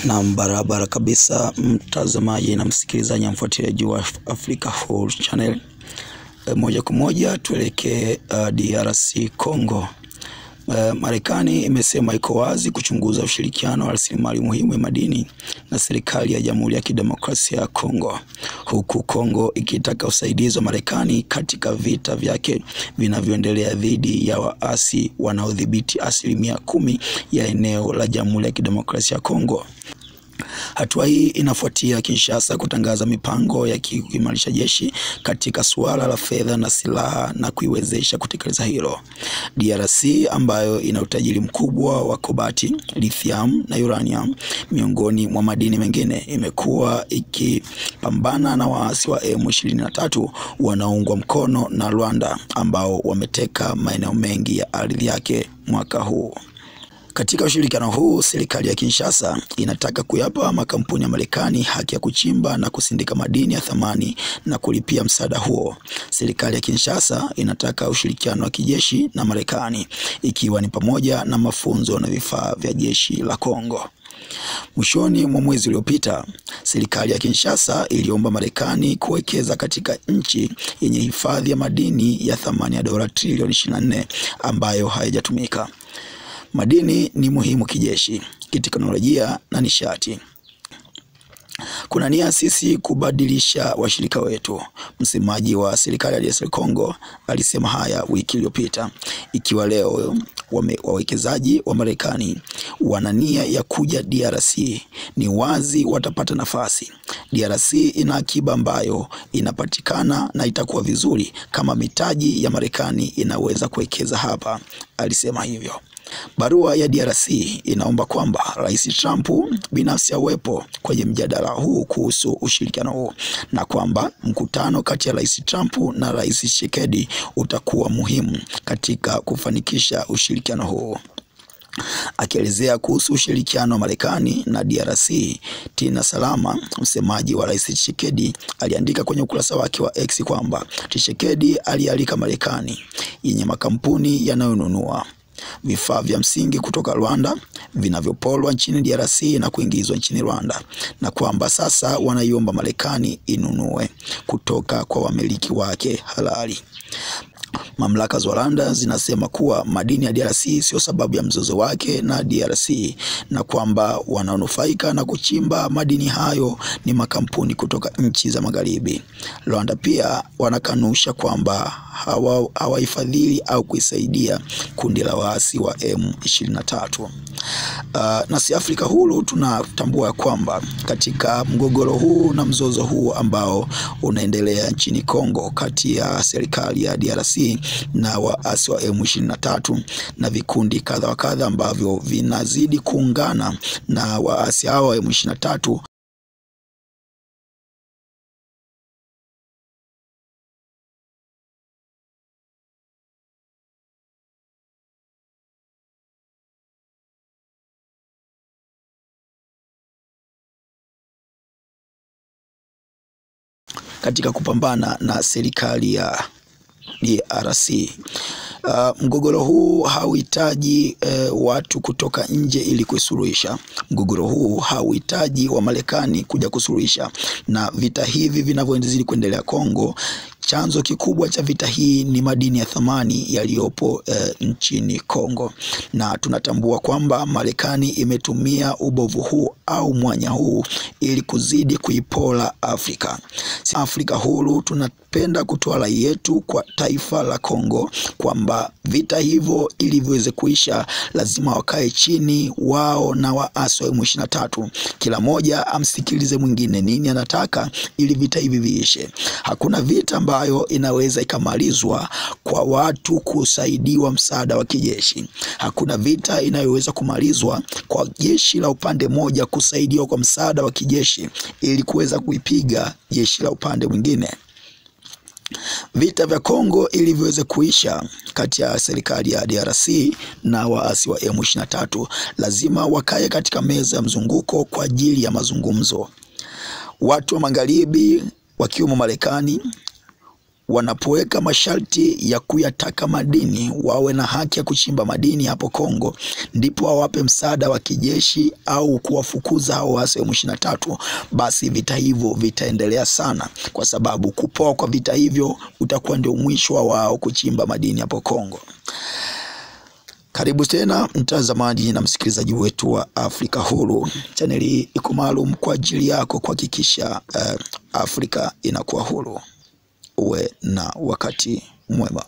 Na barabara kabisa mtazamaji na msikilizaji na mfuatiliaji wa Africa Full Channel. Moja kwa moja tuelekee DRC Congo. Marekani imesema iko wazi kuchunguza ushirikiano wa rasilimali muhimu ya madini na serikali ya Jamhuri ya Kidemokrasia ya Kongo, huku Kongo ikitaka usaidizi wa Marekani katika vita vyake vinavyoendelea dhidi ya waasi wanaodhibiti 10% ya eneo la Jamhuri ya Kidemokrasia ya Kongo. Hatua hii inafuatia Kinshasa kutangaza mipango ya kuimarisha jeshi katika suala la fedha na silaha na kuiwezesha kutekeleza hilo. DRC ambayo ina utajiri mkubwa wa kobati, lithium na uranium miongoni mwa madini mengine, imekuwa ikipambana na waasi wa M23 wanaoungwa mkono na Rwanda ambao wameteka maeneo mengi ya ardhi yake mwaka huu. Katika ushirikiano huu, serikali ya Kinshasa inataka kuyapa makampuni ya Marekani haki ya kuchimba na kusindika madini ya thamani na kulipia msaada huo. Serikali ya Kinshasa inataka ushirikiano wa kijeshi na Marekani, ikiwa ni pamoja na mafunzo na vifaa vya jeshi la Kongo. Mwishoni mwa mwezi uliopita, serikali ya Kinshasa iliomba Marekani kuwekeza katika nchi yenye hifadhi ya madini ya thamani ya dola trilioni 24 ambayo haijatumika. Madini ni muhimu kijeshi, kiteknolojia na nishati. Kuna nia sisi kubadilisha washirika wetu. Msemaji wa serikali ya DRC Congo alisema haya wiki iliyopita. Ikiwa leo wawekezaji wa Marekani wana nia ya kuja DRC, ni wazi watapata nafasi. DRC ina akiba ambayo inapatikana na itakuwa vizuri kama mitaji ya Marekani inaweza kuwekeza hapa, alisema hivyo. Barua ya DRC inaomba kwamba Rais Trump binafsi awepo kwenye mjadala huu kuhusu ushirikiano huu, na kwamba mkutano kati ya Rais Trump na Rais Tshisekedi utakuwa muhimu katika kufanikisha ushirikiano huu. Akielezea kuhusu ushirikiano wa Marekani na DRC, Tina Salama, msemaji wa Rais Tshisekedi, aliandika kwenye ukurasa wake wa X kwamba Tshisekedi alialika Marekani yenye makampuni yanayonunua vifaa vya msingi kutoka Rwanda vinavyopolwa nchini DRC na kuingizwa nchini Rwanda, na kwamba sasa wanaiomba Marekani inunue kutoka kwa wamiliki wake halali. Mamlaka za Rwanda zinasema kuwa madini ya DRC sio sababu ya mzozo wake na DRC, na kwamba wanaonufaika na kuchimba madini hayo ni makampuni kutoka nchi za magharibi. Rwanda pia wanakanusha kwamba hawaifadhili au kuisaidia kundi la waasi wa M23. Na si Afrika huru tunatambua kwamba katika mgogoro huu na mzozo huu ambao unaendelea nchini Kongo kati ya serikali ya DRC na waasi wa M23 na vikundi kadha wa kadha ambavyo vinazidi kuungana na waasi hao wa M23, katika kupambana na serikali ya DRC. Mgogoro huu hauhitaji watu kutoka nje ili kusuluhisha. Mgogoro huu hauhitaji wa Marekani kuja kusuluhisha. Na vita hivi vinavyoendelea kuendelea Kongo, chanzo kikubwa cha vita hii ni madini ya thamani yaliyopo nchini Kongo, na tunatambua kwamba Marekani imetumia ubovu huu au mwanya huu ili kuzidi kuipola Afrika. Afrika huru tunapenda kutoa rai yetu kwa taifa la Kongo kwamba vita hivyo ili viweze kuisha, lazima wakae chini wao na waasi wa M23, kila moja amsikilize mwingine nini anataka ili vita hivi viishe. Hakuna vita ambayo inaweza ikamalizwa kwa watu kusaidiwa msaada wa kijeshi. Hakuna vita inayoweza kumalizwa kwa jeshi la upande moja kusaidiwa kwa msaada wa kijeshi ili kuweza kuipiga jeshi la upande mwingine. Vita vya Kongo ili viweze kuisha kati ya serikali ya DRC na waasi wa M23, lazima wakae katika meza ya mzunguko kwa ajili ya mazungumzo. Watu wa magharibi wakiwemo Marekani wanapoweka masharti ya kuyataka madini wawe na haki ya kuchimba madini hapo Kongo, ndipo wawape msaada wa kijeshi au kuwafukuza hao waasi wa M23, basi vita hivyo vitaendelea sana, kwa sababu kupoa kwa vita hivyo utakuwa ndio mwisho wao kuchimba madini hapo Kongo. Karibu tena mtazamaji na msikilizaji wetu wa Afrika Huru. Chaneli hii iko maalum kwa ajili yako kuhakikisha Afrika inakuwa huru. Uwe na wakati mwema.